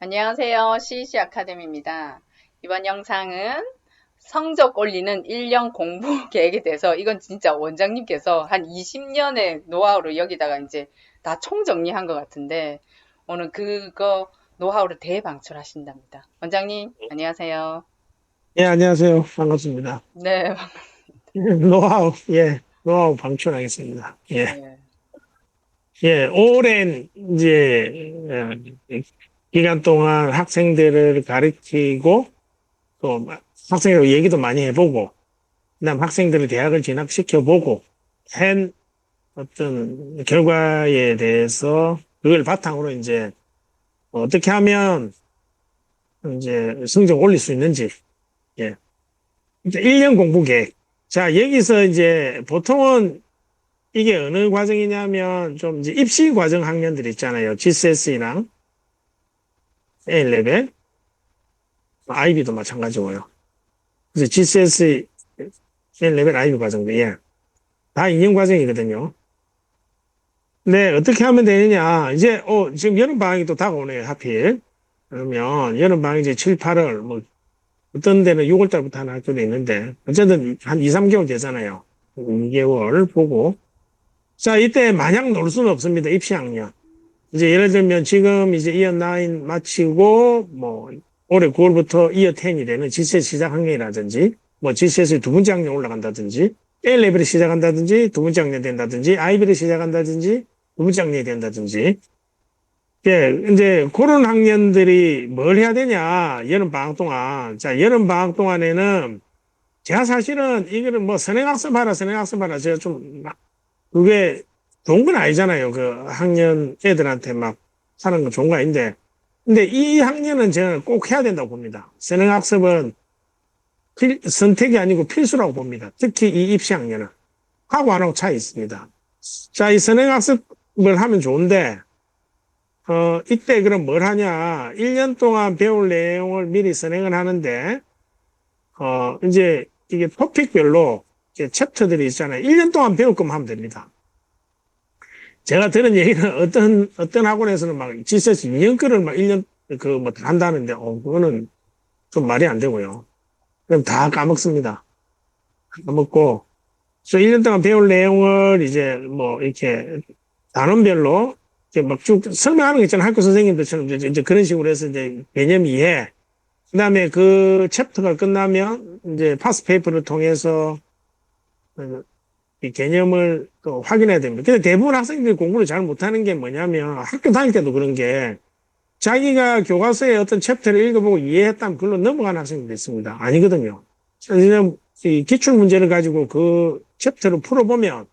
안녕하세요. CEC 아카데미입니다. 이번 영상은 성적 올리는 1년 공부 계획에 대해서 이건 진짜 원장님께서 한 20년의 노하우를 여기다가 이제 다 총정리한 것 같은데 오늘 그거 노하우를 대방출하신답니다. 원장님, 안녕하세요. 예, 안녕하세요. 반갑습니다. 네, 노하우 방출하겠습니다. 예, 네, 오랜 기간 동안 학생들을 가르치고 또 학생들하고 얘기도 많이 해보고 그다음 학생들을 대학을 진학시켜보고 한 어떤 결과에 대해서 그걸 바탕으로 이제 어떻게 하면 이제 성적 올릴 수 있는지, 예. 이제 1년 공부 계획. 자, 여기서 이제 보통은 이게 어느 과정이냐면 좀 이제 입시 과정 학년들 있잖아요. GCSE랑 A레벨, IB도 마찬가지고요. 그래서 GCSE, A레벨, IB 과정도 예. 다 2년 과정이거든요. 근데 어떻게 하면 되느냐. 이제 지금 여름 방학이 또 다가오네요. 하필. 그러면 여름 방학 이제 7, 8월 뭐 어떤 데는 6월 달부터 하는 학교도 있는데 어쨌든 한 2, 3개월 되잖아요. 2개월 보고 자, 이때 마냥 놀 수는 없습니다. 입시 학년. 이제 예를 들면 지금 이제 이어 9 마치고 뭐 올해 9월부터 이어 10이 되는 GCS 시작 학년이라든지 뭐 GCS 두 번째 학년 올라간다든지 A레벨이 시작한다든지 두 번째 학년 된다든지 IB를 시작한다든지 두 번째 학년이 된다든지 예, 이제 그런 학년들이 뭘 해야 되냐 여름 방학 동안 자 여름 방학 동안에는 제가 사실은 이거는 뭐 선행학습하라 제가 좀 그게 좋은 건 아니잖아요. 그 학년 애들한테 막 하는 건 좋은 거 아닌데. 근데 이 학년은 저는 꼭 해야 된다고 봅니다. 선행학습은 선택이 아니고 필수라고 봅니다. 특히 이 입시 학년은. 하고 안 하고 차이 있습니다. 자, 이 선행학습을 하면 좋은데, 이때 그럼 뭘 하냐. 1년 동안 배울 내용을 미리 선행을 하는데, 이제 이게 토픽별로 이제 챕터들이 있잖아요. 1년 동안 배울 것만 하면 됩니다. 제가 들은 얘기는 어떤 학원에서는 막 GCS 2년 거를 막 1년 그 뭐 다 한다는데, 그거는 좀 말이 안 되고요. 그럼 다 까먹습니다. 까먹고, 저 1년 동안 배울 내용을 이제 뭐 이렇게 단원별로 이렇게 막 쭉 설명하는 거 있잖아요. 학교 선생님들처럼 이제 그런 식으로 해서 이제 개념 이해. 그 다음에 그 챕터가 끝나면 이제 파스페이퍼를 통해서 이 개념을 또 확인해야 됩니다. 근데 대부분 학생들이 공부를 잘 못하는 게 뭐냐면 학교 다닐 때도 그런 게 자기가 교과서에 어떤 챕터를 읽어보고 이해했다면 그걸로 넘어가는 학생들이 있습니다. 아니거든요. 그냥 이 기출 문제를 가지고 그 챕터를 풀어보면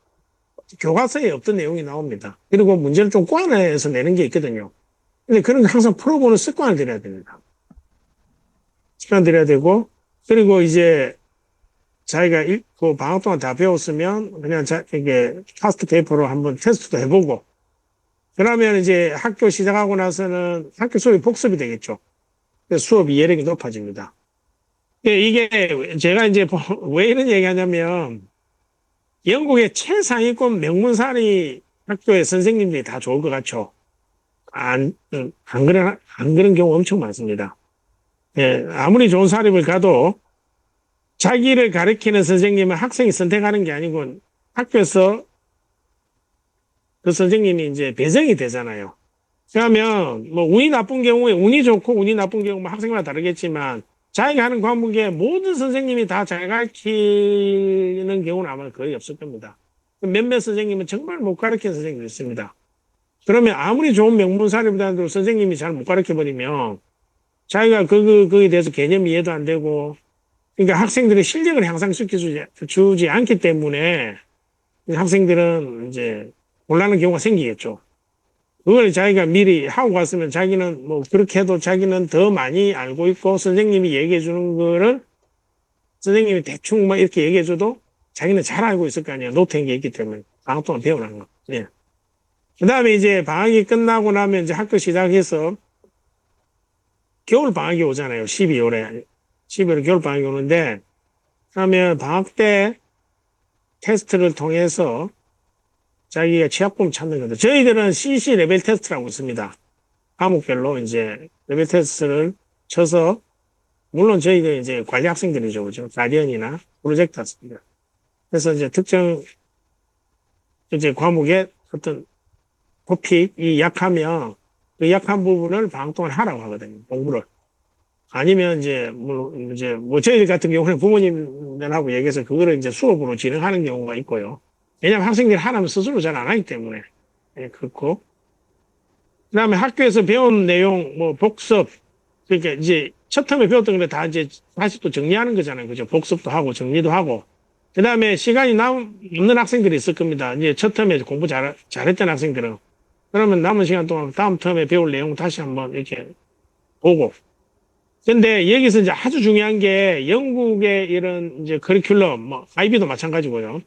교과서에 없던 내용이 나옵니다. 그리고 문제를 좀 꼬아내서 내는 게 있거든요. 근데 그런 거 항상 풀어보는 습관을 들여야 됩니다. 습관 들여야 되고, 그리고 이제 자기가 읽고 방학 동안 다 배웠으면 그냥 이게 파스트 페이퍼로 한번 테스트도 해보고, 그러면 이제 학교 시작하고 나서는 학교 수업이 복습이 되겠죠. 그래서 수업 이해력이 높아집니다. 이게 제가 이제 왜 이런 얘기 하냐면 영국의 최상위권 명문사리 학교의 선생님들이 다 좋을 것 같죠. 안 그런 경우 엄청 많습니다. 예, 아무리 좋은 사립을 가도 자기를 가르치는 선생님은 학생이 선택하는 게 아니고 학교에서 그 선생님이 이제 배정이 되잖아요. 그러면 뭐 운이 나쁜 경우에 운이 좋고 운이 나쁜 경우 뭐 학생마다 다르겠지만 자기가 하는 과목에 모든 선생님이 다 잘 가르치는 경우는 아마 거의 없을 겁니다. 몇몇 선생님은 정말 못 가르치는 선생님도 있습니다. 그러면 아무리 좋은 명문사립이라도 선생님이 잘 못 가르쳐 버리면 자기가 거기에 대해서 개념 이해도 안 되고 그러니까 학생들의 실력을 향상시켜주지 않기 때문에 학생들은 이제 곤란한 경우가 생기겠죠. 그걸 자기가 미리 하고 갔으면 자기는 뭐 그렇게 해도 자기는 더 많이 알고 있고 선생님이 얘기해 주는 거를 선생님이 대충 막 이렇게 얘기해 줘도 자기는 잘 알고 있을 거 아니에요. 노트인 게 있기 때문에. 방학 동안 배우는 거. 예. 그 다음에 이제 방학이 끝나고 나면 이제 학교 시작해서 겨울 방학이 오잖아요. 12월에. 12월에 겨울 방학이 오는데 그러면 방학 때 테스트를 통해서 자기가 취약점 찾는 거죠. 저희들은 CC 레벨 테스트라고 있습니다. 과목별로 이제 레벨 테스트를 쳐서, 물론 저희가 이제 관리 학생들이죠. 그죠? 가디언이나 프로젝트 학생들. 그래서 이제 특정 이제 과목의 어떤 토픽이 약하면 그 약한 부분을 방학 동안 하라고 하거든요. 공부를. 아니면 이제, 물론 이제 뭐 저희 같은 경우는 부모님들하고 얘기해서 그거를 이제 수업으로 진행하는 경우가 있고요. 왜냐하면 학생들이 하라면 스스로 잘 안 하기 때문에. 예, 그렇고. 그다음에 학교에서 배운 내용, 뭐 복습, 그러니까 이제 첫 텀에 배웠던 걸 다 이제 다시 또 정리하는 거잖아요. 그죠? 복습도 하고 정리도 하고. 그다음에 시간이 남는 학생들이 있을 겁니다. 이제 첫 텀에 공부 잘했던 학생들은. 그러면 남은 시간 동안 다음 텀에 배울 내용 다시 한번 이렇게 보고. 근데 여기서 이제 아주 중요한 게 영국의 이런 이제 커리큘럼, 뭐, IB도 마찬가지고요.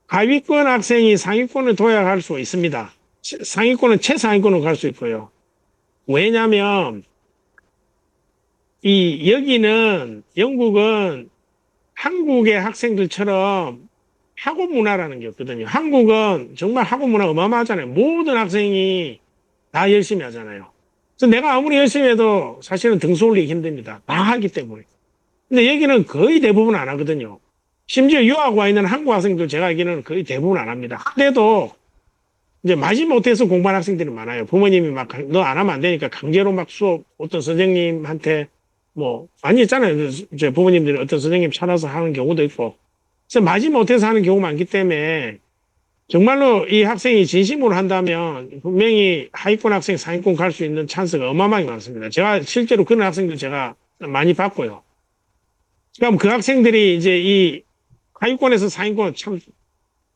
하위권 학생이 상위권을 도약할 수 있습니다. 상위권은 최상위권으로 갈 수 있고요. 왜냐면, 여기는, 영국은 한국의 학생들처럼 학원 문화라는 게 없거든요. 한국은 정말 학원 문화 어마어마하잖아요. 모든 학생이 다 열심히 하잖아요. 그래서 내가 아무리 열심히 해도 사실은 등수 올리기 힘듭니다. 다 하기 때문에. 근데 여기는 거의 대부분 안 하거든요. 심지어 유학 와 있는 한국 학생들 제가 알기로는 거의 대부분 안 합니다. 그래도 이제 마지못해서 공부하는 학생들이 많아요. 부모님이 막 너 안 하면 안 되니까 강제로 막 수업 어떤 선생님한테 뭐 많이 있잖아요. 이제 부모님들이 어떤 선생님 찾아서 하는 경우도 있고. 그래서 마지못해서 하는 경우 많기 때문에 정말로 이 학생이 진심으로 한다면 분명히 하위권 학생, 상위권 갈 수 있는 찬스가 어마어마하게 많습니다. 제가 실제로 그런 학생들 제가 많이 봤고요. 그럼 그 학생들이 이제 이 하위권에서 상위권 참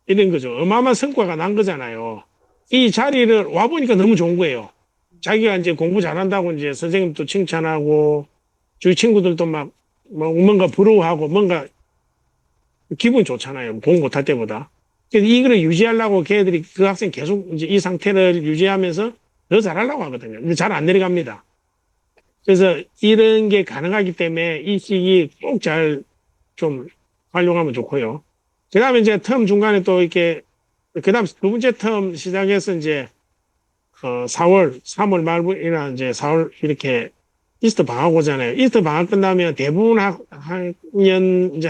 이런 거죠. 어마어마한 성과가 난 거잖아요. 이 자리를 와보니까 너무 좋은 거예요. 자기가 이제 공부 잘한다고 이제 선생님도 칭찬하고 주위 친구들도 막 뭐 뭔가 부러워하고 뭔가 기분이 좋잖아요. 공부 못할 때보다. 그래서 이거를 유지하려고 걔들이 그 학생 계속 이제 이 상태를 유지하면서 더 잘하려고 하거든요. 근데 잘 안 내려갑니다. 그래서 이런 게 가능하기 때문에 이 시기 꼭 잘 좀 활용하면 좋고요. 그 다음에 이제 텀 중간에 또 이렇게, 그 다음 두 번째 텀 시작해서 이제, 4월, 3월 말이나 이제 4월 이렇게 이스터 방학 오잖아요. 이스터 방학 끝나면 대부분 학년, 이제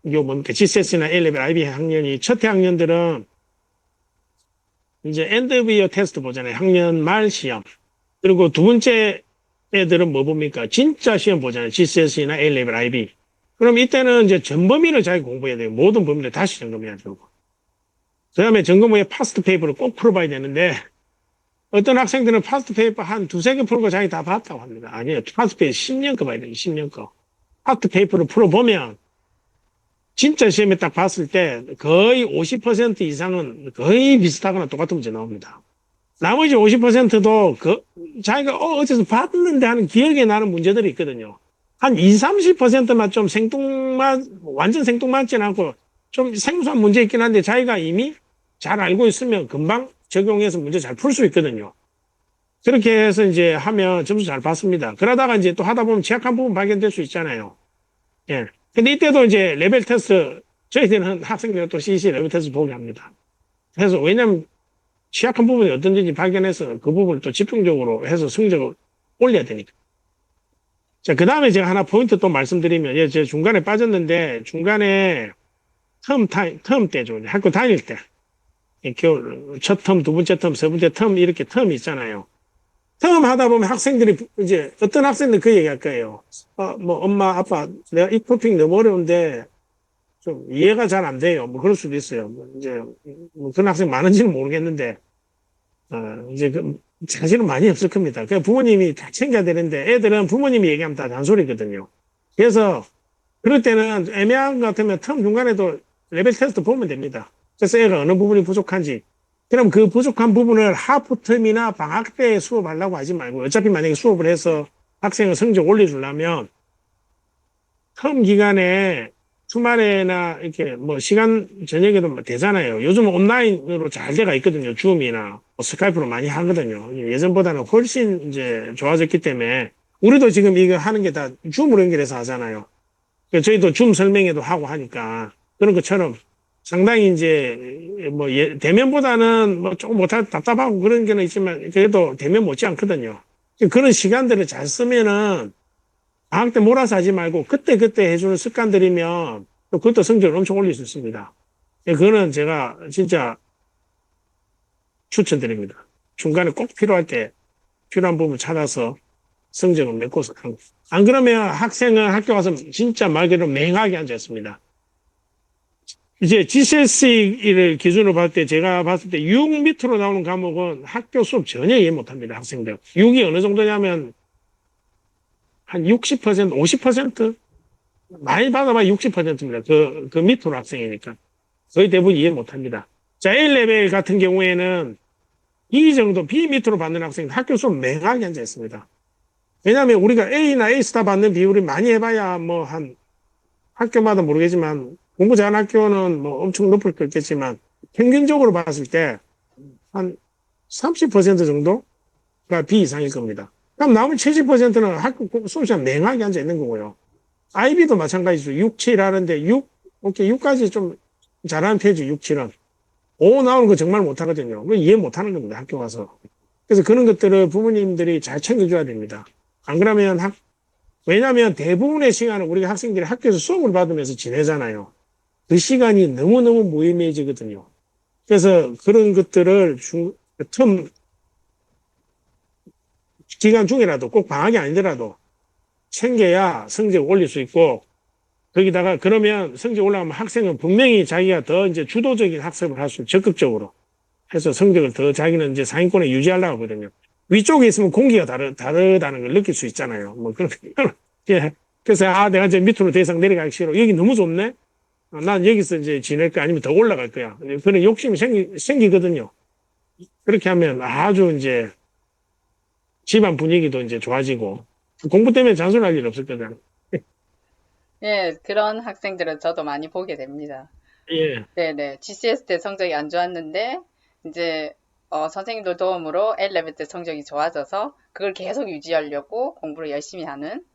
뭡니까, GCS나 A레벨, IB 학년이 첫 해 학년들은 이제 엔드 오브 이어 테스트 보잖아요. 학년 말 시험. 그리고 두 번째 애들은 뭐 봅니까? 진짜 시험 보잖아요. GCS나 A레벨, IB. 그럼 이때는 이제 전 범위를 자기 공부해야 돼요. 모든 범위를 다시 점검해야 되고. 그 다음에 점검 후에 파스트 페이퍼를 꼭 풀어봐야 되는데, 어떤 학생들은 파스트 페이퍼 한 두세 개 풀고 자기 다 봤다고 합니다. 아니에요. 파스트 페이퍼 10년 거 봐야 돼요. 10년 거. 파스트 페이퍼를 풀어보면, 진짜 시험에 딱 봤을 때 거의 50% 이상은 거의 비슷하거나 똑같은 문제 나옵니다. 나머지 50%도 자기가 어디서 봤는데 하는 기억에 나는 문제들이 있거든요. 한 20, 30%만 좀 완전 생뚱맞지는 않고 좀 생소한 문제 있긴 한데 자기가 이미 잘 알고 있으면 금방 적용해서 문제 잘 풀 수 있거든요. 그렇게 해서 이제 하면 점수 잘 받습니다. 그러다가 이제 또 하다 보면 취약한 부분 발견될 수 있잖아요. 예. 근데 이때도 이제 레벨 테스트, 저희들은 학생들은 또 CC 레벨 테스트 보게 합니다. 그래서 왜냐면 취약한 부분이 어떤지 발견해서 그 부분을 또 집중적으로 해서 성적을 올려야 되니까. 자, 그 다음에 제가 하나 포인트 또 말씀드리면, 예, 제가 중간에 빠졌는데, 중간에 텀 때죠. 학교 다닐 때. 겨울, 첫 텀, 두 번째 텀, 세 번째 텀, 이렇게 텀이 있잖아요. 텀 하다 보면 학생들이, 이제, 어떤 학생들 그 얘기 할 거예요. 뭐, 엄마, 아빠, 내가 이 토픽 너무 어려운데, 좀 이해가 잘 안 돼요. 뭐, 그럴 수도 있어요. 뭐 이제, 뭐 그런 학생 많은지는 모르겠는데, 이제 사실은 많이 없을 겁니다. 그 부모님이 다 챙겨야 되는데 애들은 부모님이 얘기하면 다 잔소리거든요. 그래서 그럴 때는 애매한 것 같으면 텀 중간에도 레벨 테스트 보면 됩니다. 그래서 애가 어느 부분이 부족한지. 그럼 그 부족한 부분을 하프 텀이나 방학 때 수업하려고 하지 말고 어차피 만약에 수업을 해서 학생의 성적 올려주려면 텀 기간에 주말에나 이렇게 뭐 시간 저녁에도 뭐 되잖아요. 요즘은 온라인으로 잘 돼가 있거든요. 줌이나 뭐 스카이프로 많이 하거든요. 예전보다는 훨씬 이제 좋아졌기 때문에 우리도 지금 이거 하는 게 다 줌으로 연결해서 하잖아요. 저희도 줌 설명회도 하고 하니까 그런 것처럼 상당히 이제 뭐 대면보다는 뭐 조금 못하 답답하고 그런 게는 있지만 그래도 대면 못지 않거든요. 그런 시간들을 잘 쓰면은 방학 때 몰아서 하지 말고 그때그때 해주는 습관들이면 또 그것도 성적을 엄청 올릴 수 있습니다. 그거는 제가 진짜 추천드립니다. 중간에 꼭 필요할 때 필요한 부분 찾아서 성적을 메꿔서 안 그러면 학생은 학교 가서 진짜 말 그대로 맹하게 앉아 있습니다. 이제 GCSE를 기준으로 봤을 때 제가 봤을 때 6 밑으로 나오는 과목은 학교 수업 전혀 이해 못합니다. 학생들. 6이 어느 정도냐면 한 60%, 50%? 많이 받아봐야 60%입니다. 그 밑으로 학생이니까. 거의 대부분 이해 못합니다. 자, A레벨 같은 경우에는 B 정도, B 밑으로 받는 학생 학교 수업 맹하게 앉아 있습니다. 왜냐하면 우리가 A나 A스타 받는 비율이 많이 해봐야 뭐 한 학교마다 모르겠지만 공부 잘하는 학교는 뭐 엄청 높을 거겠지만 평균적으로 봤을 때 한 30% 정도가 B 이상일 겁니다. 그럼 나머지 70%는 학교 수업 시간 맹하게 앉아 있는 거고요. IB도 마찬가지죠. 6, 7 하는데 6, 오케이, 6까지 좀 잘하는 편이죠. 6, 7은. 5 나오는 거 정말 못하거든요. 이해 못하는 겁니다. 학교 가서. 그래서 그런 것들을 부모님들이 잘 챙겨줘야 됩니다. 안 그러면 왜냐하면 대부분의 시간은 우리가 학생들이 학교에서 수업을 받으면서 지내잖아요. 그 시간이 너무너무 무의미해지거든요. 그래서 그런 것들을 틈 기간 중이라도 꼭 방학이 아니더라도 챙겨야 성적을 올릴 수 있고 거기다가 그러면 성적 올라가면 학생은 분명히 자기가 더 이제 주도적인 학습을 할 수 적극적으로 해서 성적을 더 자기는 이제 상위권에 유지하려고 하거든요. 위쪽에 있으면 공기가 다르다는 걸 느낄 수 있잖아요. 뭐 그런 예. 그래서 내가 이제 밑으로 더 이상 내려가기 싫어. 여기 너무 좋네. 난 여기서 이제 지낼 거 아니면 더 올라갈 거야. 그런 욕심이 생기거든요. 그렇게 하면 아주 이제 집안 분위기도 이제 좋아지고 공부 때문에 잔소리할 일 없을 거잖아요. 예, 그런 학생들은 저도 많이 보게 됩니다. 예, 네네. GCS 때 성적이 안 좋았는데, 이제, 선생님들 도움으로 A레벨 때 성적이 좋아져서, 그걸 계속 유지하려고 공부를 열심히 하는,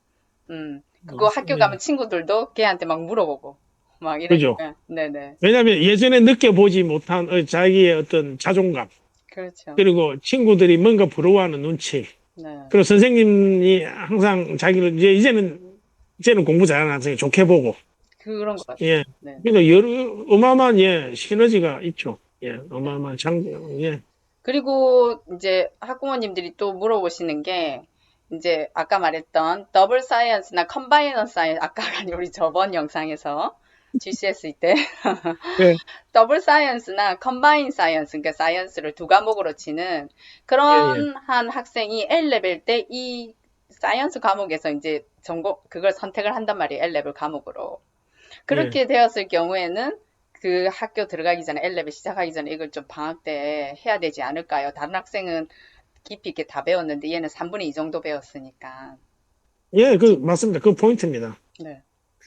그거 학교 예. 가면 친구들도 걔한테 막 물어보고, 막 그죠. 이러니까, 네네. 왜냐하면 예전에 느껴보지 못한 자기의 어떤 자존감 그렇죠. 그리고 친구들이 뭔가 부러워하는 눈치 네. 그리고 선생님이 항상 자기를 이제는 공부 잘하는 학생이 좋게 보고 그런 것 같아요. 예. 네. 그러니까 어마어마한 예 시너지가 있죠. 예, 어마어마한 예, 그리고 이제 학부모님들이 또 물어보시는 게, 이제 아까 말했던 더블 사이언스나 컴바이너 사이언스, 아까가 아니라 우리 저번 영상에서 GCSE 때 예, 더블 사이언스나 컴바인 사이언스, 그러니까 사이언스를 두 과목으로 치는 예, 예, 그런 한 학생이 L레벨 때 이 사이언스 과목에서 이제 전공, 그걸 선택을 한단 말이에요. L레벨 과목으로. 예. 그렇게 되었을 경우에는 그 학교 들어가기 전에, L레벨 시작하기 전에 이걸 좀 방학 때 해야 되지 않을까요? 다른 학생은 깊이 있게 다 배웠는데 얘는 3분의 2 정도 배웠으니까. 예, 맞습니다. 그 포인트입니다. 네.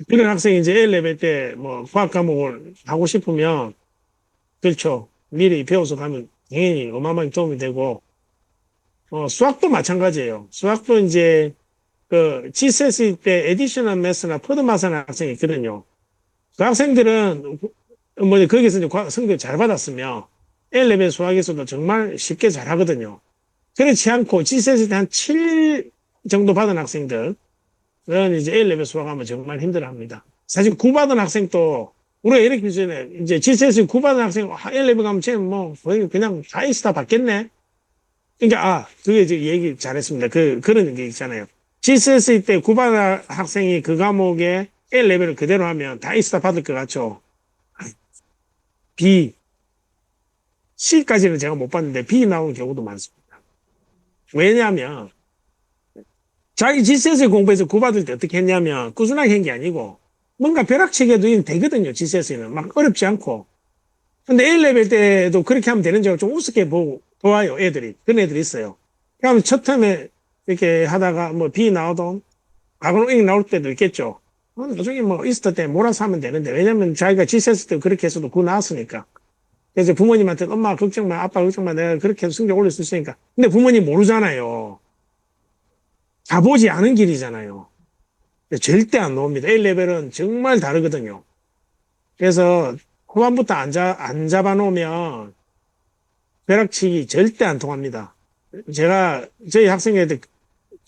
그런 학생이 이제 A레벨 때 뭐 과학 과목을 하고 싶으면 그렇죠. 미리 배워서 가면 당연히 어마어마하게 도움이 되고 수학도 마찬가지예요. 수학도 이제 그 GCSE 때 에디셔널 매스나 퍼드마스나 학생이 있거든요. 그 학생들은 뭐 거기서 이제 성적 잘 받았으면 A레벨 수학에서도 정말 쉽게 잘 하거든요. 그렇지 않고 GCSE 때 한 7 정도 받은 학생들은 이제 A레벨 수학하면 정말 힘들어합니다. 사실 9 받은 학생도 우리가 이렇게 전에 이제 GCSE 9 받은 학생 A레벨 가면 쟤는 뭐 거의 그냥 다 에이스타 받겠네. 그러니까 그게 이제 얘기 잘했습니다. 그런 게 있잖아요. GCSE 때 9 받은 학생이 그 과목에 A레벨을 그대로 하면 다 에이스타 받을 것 같죠. B, C까지는 제가 못 봤는데 B 나오는 경우도 많습니다. 왜냐하면 자기 GCSE 공부해서 9 받을 때 어떻게 했냐면 꾸준하게 한 게 아니고 뭔가 벼락치기도 되거든요. GCSE는 막 어렵지 않고. 근데 A레벨 때도 그렇게 하면 되는 줄 좀 우습게 보아요. 애들이. 그런 애들이 있어요. 그러면 첫 텀에 이렇게 하다가 뭐 B 나오던 과거로 A 나올 때도 있겠죠. 나중에 뭐 이스터 때 몰아서 하면 되는데 왜냐면 자기가 GCSE 때 그렇게 해서도 9 나왔으니까. 그래서 부모님한테 엄마 걱정 마, 아빠 걱정 마, 내가 그렇게 해서 성적 올릴 수 있으니까. 근데 부모님 모르잖아요. 가보지 않은 길이잖아요. 절대 안 나옵니다. A레벨은 정말 다르거든요. 그래서 후반부터 안 잡아놓으면 벼락치기 절대 안 통합니다. 제가 저희 학생들,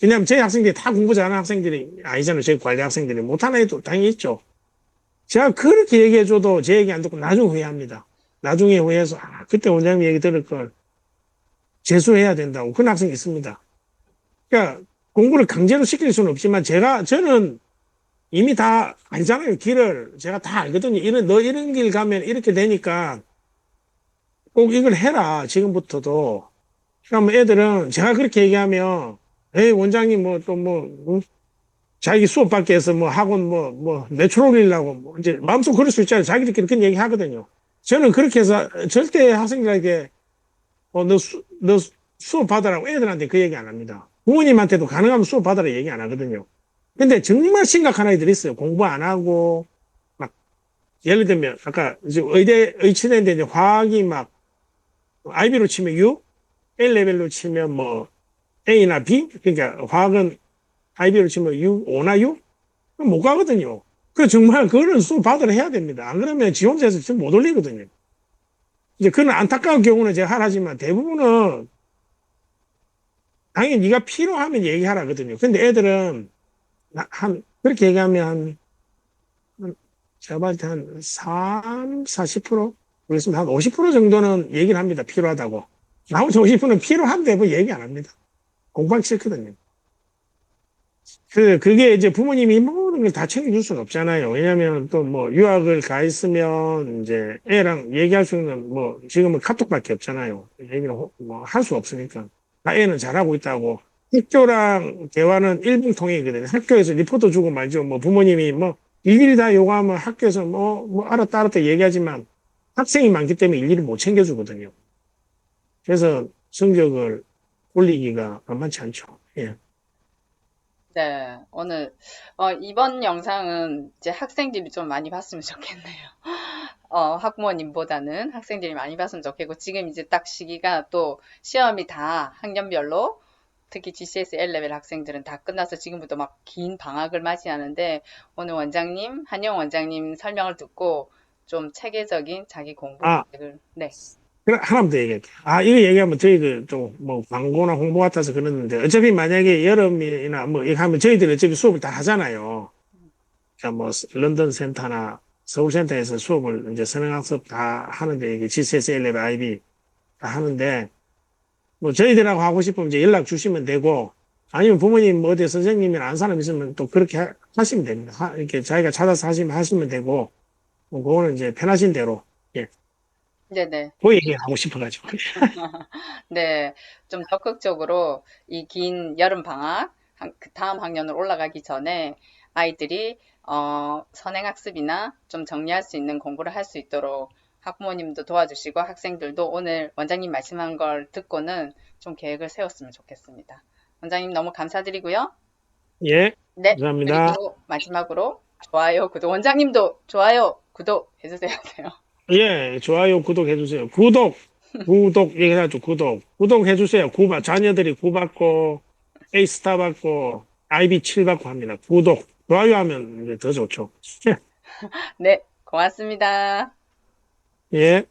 왜냐면 저희 학생들이 다 공부 잘하는 학생들이 아니잖아요. 저희 관리 학생들이. 못하는 애도 당연히 있죠. 제가 그렇게 얘기해줘도 제 얘기 안 듣고 나중에 후회합니다. 나중에 후회해서, 아, 그때 원장님 얘기 들을 걸 재수해야 된다고. 그런 학생이 있습니다. 그러니까 공부를 강제로 시킬 수는 없지만 저는 이미 다 알잖아요. 길을 제가 다 알거든요. 너 이런 길 가면 이렇게 되니까 꼭 이걸 해라. 지금부터도. 그러면 애들은 제가 그렇게 얘기하면, 에이, 원장님 뭐 또 뭐, 자기 수업 받기 위해서 뭐 학원 매출 올리려고 뭐 이제 마음속 그럴 수 있잖아요. 자기들끼리 그런 얘기 하거든요. 저는 그렇게 해서 절대 학생들에게 너 수업 받으라고 애들한테 그 얘기 안 합니다. 부모님한테도 가능하면 수업 받으라 얘기 안 하거든요. 근데 정말 심각한 아이들이 있어요. 공부 안 하고, 막, 예를 들면, 아까 이제 의치대인데 이제 화학이 막, IB로 치면 U, L레벨로 치면 뭐, A나 B? 그러니까 화학은 IB로 치면 U, O나 U? 그럼 못 가거든요. 그 정말 그거는 수업 받으라 해야 됩니다. 안 그러면 지 혼자서 지금 못 올리거든요. 이제 그런 안타까운 경우는 제가 하라지만 대부분은 당연히 네가 필요하면 얘기하라거든요. 근데 애들은 그렇게 얘기하면 제가 봤을 때 한 3, 40%? 그렇습니다. 한 50% 정도는 얘기를 합니다. 필요하다고. 나머지 50%는 필요한데 뭐 얘기 안 합니다. 공부하기 싫거든요. 그게 이제 부모님이 모든 걸 다 챙겨줄 수는 없잖아요. 왜냐면 또 뭐 유학을 가 있으면 이제 애랑 얘기할 수 있는 뭐 지금은 카톡밖에 없잖아요. 얘기를 뭐 할 수 없으니까. 다 애는 잘하고 있다고. 학교랑 대화는 일방통행이거든요. 학교에서 리포트 주고 말죠. 뭐 부모님이 뭐 일일이 다 요구하면 학교에서 뭐 알았다 알았다 얘기하지만 학생이 많기 때문에 일일이 못 챙겨주거든요. 그래서 성적을 올리기가 만만치 않죠. 예. 네, 오늘, 이번 영상은 이제 학생들이 좀 많이 봤으면 좋겠네요. 학부모님보다는 학생들이 많이 봤으면 좋겠고, 지금 이제 딱 시기가 또 시험이 다 학년별로, 특히 GCS L레벨 학생들은 다 끝나서 지금부터 막 긴 방학을 맞이하는데, 오늘 원장님, 한영 원장님 설명을 듣고 좀 체계적인 자기 공부 아, 계획을, 네, 그래, 하나만 더 얘기할게요. 아, 이거 얘기하면 저희들 좀 뭐 광고나 홍보 같아서 그러는데 어차피 만약에 여름이나 뭐 이거 하면 저희들이 어차피 수업을 다 하잖아요. 그러니까 뭐 런던 센터나 서울 센터에서 수업을 이제 선행학습 다 하는데 이게 GCS, Lab, IB 다 하는데 뭐 저희들하고 하고 싶으면 이제 연락 주시면 되고 아니면 부모님 뭐 어디 선생님이나 아는 사람 있으면 또 그렇게 하시면 됩니다. 이렇게 자기가 찾아서 하시면 되고 뭐 그거는 이제 편하신 대로 예, 네네. 그 얘기 하고 싶어가지고. 네, 좀 적극적으로 이 긴 여름 방학, 그 다음 학년으로 올라가기 전에 아이들이 선행학습이나 좀 정리할 수 있는 공부를 할 수 있도록 학부모님도 도와주시고 학생들도 오늘 원장님 말씀한 걸 듣고는 좀 계획을 세웠으면 좋겠습니다. 원장님 너무 감사드리고요. 예, 네, 감사합니다. 그리고 마지막으로 좋아요, 구독, 원장님도 좋아요, 구독 해주세요. 예, 좋아요, 구독해주세요. 얘기하죠, 구독해주세요. 자녀들이 9 받고, A스타 받고, IB 7 받고 합니다. 좋아요 하면 이제 더 좋죠. 네, 고맙습니다. 예.